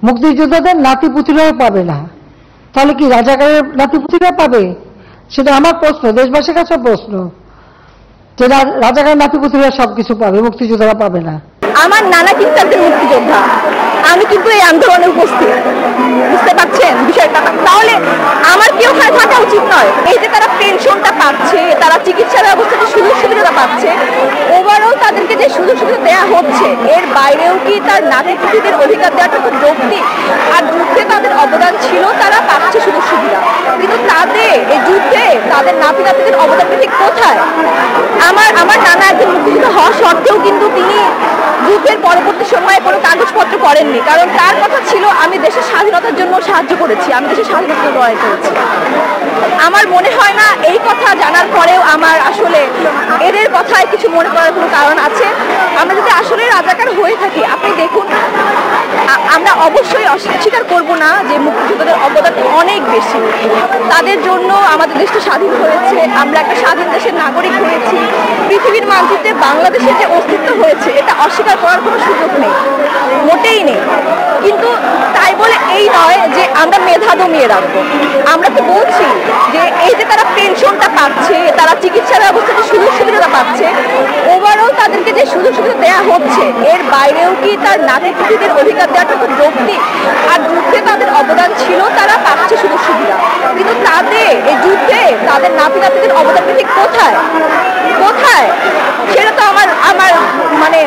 মুক্তিযোদ্ধাদের নাতিপুতিরাও পাবে না, তাহলে কি রাজাকারের নাতিপুতিরা পাবে? সেটা আমার প্রশ্ন, দেশবাসীর কাছে প্রশ্ন, যে রাজাকার নাতিপুতিরা সবকিছু পাবে, মুক্তিযোদ্ধারা পাবে না। আমার নানা কিন্তু একজন মুক্তিযোদ্ধা, আমি কিন্তু এই আন্দোলনে উপস্থিত, বুঝতে পারছেন বিষয়টা? তাহলে আমার কি ওখানে থাকা উচিত নয়? এই যে তারা পেনশনটা পাচ্ছে, তারা চিকিৎসা ব্যবস্থাতে সুযোগ সুবিধা পাচ্ছে, ওভারঅল তাদেরকে যে সুযোগ সুবিধা দেওয়া হচ্ছে, এর বাইরেও কি তার নাতিপুতিদের অধিকার দেওয়াটা তো যৌক্তিক? আর যুদ্ধে তাদের অবদান ছিল, তারা পাচ্ছে সুযোগ সুবিধা, কিন্তু তাদের এই যুদ্ধে তাদের নাতি নাতিদের অবদানটা ঠিক কোথায়? আমার নানা একজন মুক্তিযোদ্ধা হওয়া সত্ত্বেও কিন্তু তিনি যুদ্ধের পরবর্তী সময়ে কোনো কাগজপত্র করেননি, কারণ তার কথা ছিল আমি দেশের স্বাধীনতার জন্য সাহায্য করেছি, আমি দেশের স্বাধীনতার জন্য লড়াই করেছি। আমার মনে হয় না এই কথা জানার পরেও আমার আসলে এদের কথায় কিছু মনে করার কোনো কারণ আছে। আমরা যদি আসলে রাজাকার হয়ে থাকি, আপনি দেখুন, আমরা অবশ্যই অস্বীকার করব না যে মুক্তিযোদ্ধাদের অবদান অনেক বেশি, তাদের জন্য আমাদের দেশটা স্বাধীন হয়েছে, আমরা একটা স্বাধীন দেশের নাগরিক হয়েছি, পৃথিবীর মানচিত্রে বাংলাদেশের যে অস্তিত্ব হয়েছে এটা অস্বীকার করার কোনো সুযোগ নেই, মোটেই নেই। কিন্তু তাই বলে এই নয় যে আমরা মেধা দমিয়ে রাখবো। আমরা তো বলছি যে এই যে তারা পেনশনটা পাচ্ছে, তারা চিকিৎসা ব্যবস্থাতে সুযোগ সুবিধা পাচ্ছে, ওভারঅল তাদেরকে যে সুযোগ সুবিধা দেওয়া হচ্ছে, এর বাইরেও কি তার নাতিপুতিদের অধিকার দেওয়াটা তো যৌক্তিক? আর যুদ্ধে তাদের অবদান ছিল, তারা পাচ্ছে সুযোগ সুবিধা, কিন্তু তাদের এই যুদ্ধে তাদের নাতি নাতিদের অবদানটা ঠিক কোথায় কোথায়? সেটা তো আমার মানে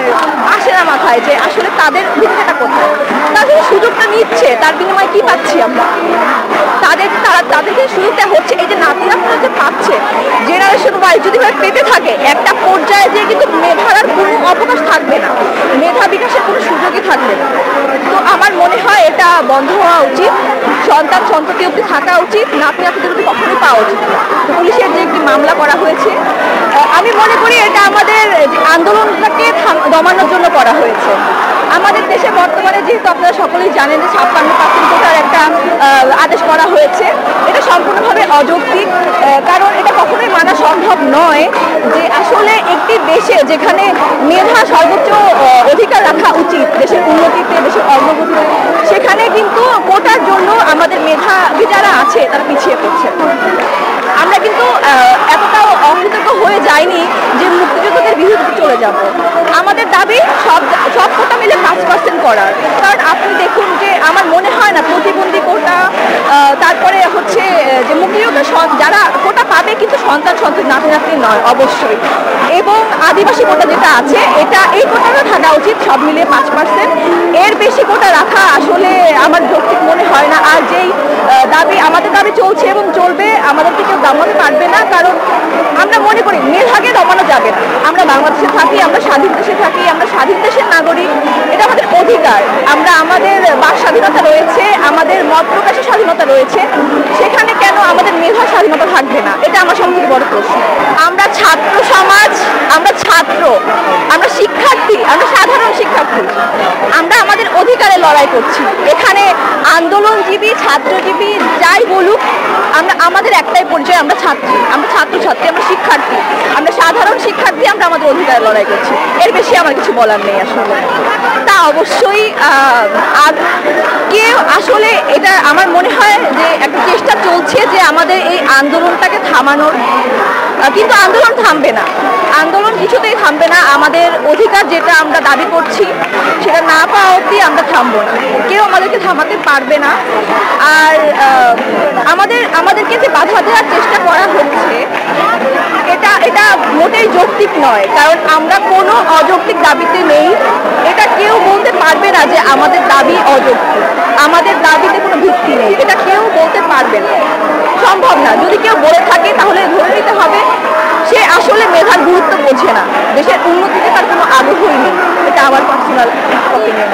আসে না মাথায় যে আসলে তাদের ভূমিকাটা কোথায়। তাদের সুযোগটা নিচ্ছে, তার বিনিময়ে কি পাচ্ছি আমরা? তাদেরকে সুযোগটা হচ্ছে এই যে নাতি নাতিরা যে পাচ্ছে, জেনারেশন ওয়াইজ যদি পেতে থাকে, একটা পর্যায়ে যে কিন্তু মেধার আর কোনো অবকাশ থাকবে না, মেধা বিকাশের কোনো সুযোগই থাকবে না। তো আমার মনে হয় এটা বন্ধ হওয়া উচিত, সন্তান সন্ততি অব্দি থাকা উচিত, নাতি নাতিদের অব্দি কখনোই পাওয়া উচিত না। পুলিশের যে একটি মামলা করা হয়েছে, আমি মনে করি এটা আমাদের আন্দোলনটাকে দমানোর জন্য করা হয়েছে। আমাদের দেশে বর্তমানে যেহেতু আপনারা সকলেই জানেন যে 56% কোটার একটা আদেশ করা হয়েছে, এটা সম্পূর্ণভাবে অযৌক্তিক, কারণ এটা কখনোই মানা সম্ভব নয় যে আসলে একটি দেশে যেখানে মেধা সর্বোচ্চ অধিকার রাখা উচিত দেশের উন্নতিতে, দেশের অগ্রগতিতে, সেখানে কিন্তু কোটার জন্য আমাদের মেধাবী যারা আছে তারা পিছিয়ে পড়ছে। আমরা কিন্তু এতটাও অকৃতজ্ঞ হয়ে যাইনি যে মুক্তিযোদ্ধাদের বিরুদ্ধে চলে যাব। আমাদের দাবি সব কোটা মিলে 5% করার, কারণ আপনি দেখুন যে আমার মনে হয় না প্রতিবন্ধী কোটা, তারপরে হচ্ছে যে মুক্তিযোদ্ধা যারা কোটা পাবে কিন্তু সন্তান সন্ততি নাতি নাতনি নয় অবশ্যই, এবং আদিবাসী কোটা যেটা আছে এই কোটাটা থাকা উচিত সব মিলিয়ে 5%। এর বেশি কোটা রাখা আসলে আমার যৌক্তিক মনে হয় না। আর যেই আমাদের দাবি চলছে এবং চলবে, আমাদেরকে কেউ দমাতে পারবে না, কারণ আমরা মনে করি মেধাকে দমানো যাবে না। আমরা বাংলাদেশে থাকি, আমরা স্বাধীন দেশে থাকি, আমরা স্বাধীন দেশের নাগরিক, এটা আমাদের অধিকার। আমাদের বাক স্বাধীনতা রয়েছে, আমাদের মত প্রকাশের স্বাধীনতা রয়েছে, সেখানে কেন আমাদের মেধা স্বাধীনতা থাকবে না? এটা আমার সবথেকে বড় প্রশ্ন। আমরা ছাত্র সমাজ, আমরা ছাত্র, আমরা শিক্ষার্থী, আমরা সাধারণ শিক্ষার্থী, আমরা আমাদের অধিকারে লড়াই করছি। এখানে আন্দোলনজীবী, ছাত্রজীবী যাই বলুক, আমাদের একটাই পরিচয়, আমরা ছাত্রী, আমরা ছাত্রছাত্রী, আমরা শিক্ষার্থী, আমরা সাধারণ শিক্ষার্থী, আমরা আমাদের অধিকারে লড়াই করছি। এর বেশি আমার কিছু বলার নেই আসলে। তা অবশ্যই কেউ আসলে এটা আমার মনে হয় যে একটা চেষ্টা চলছে যে আমাদের এই আন্দোলনটাকে থামানোর, কিন্তু আন্দোলন থামবে না, আন্দোলন কিছুতেই থামবে না। আমাদের অধিকার যেটা আমরা দাবি করছি সেটা না পাওয়া অবধি আমরা থামবো না, কেউ আমাদেরকে থামাতে পারবে না। আর আমাদেরকে যে বাধা দেওয়ার চেষ্টা করা হচ্ছে এটা মোটেই যৌক্তিক নয়, কারণ আমরা কোনো অযৌক্তিক দাবিতে নেই। এটা কেউ বলতে পারবে না যে আমাদের দাবি অযৌক্তিক, আমাদের দাবিতে কোনো ভিত্তি নেই, এটা কেউ বলতে পারবে না, সম্ভব না। যদি কেউ বলে থাকে তাহলে ধরে নিতে হবে সে আসলে মেধার গুরুত্ব বোঝে না, দেশের উন্নতিতে তার কোনো আগ্রহই নেই। এটা আমার পার্সোনাল অপিনিয়ন।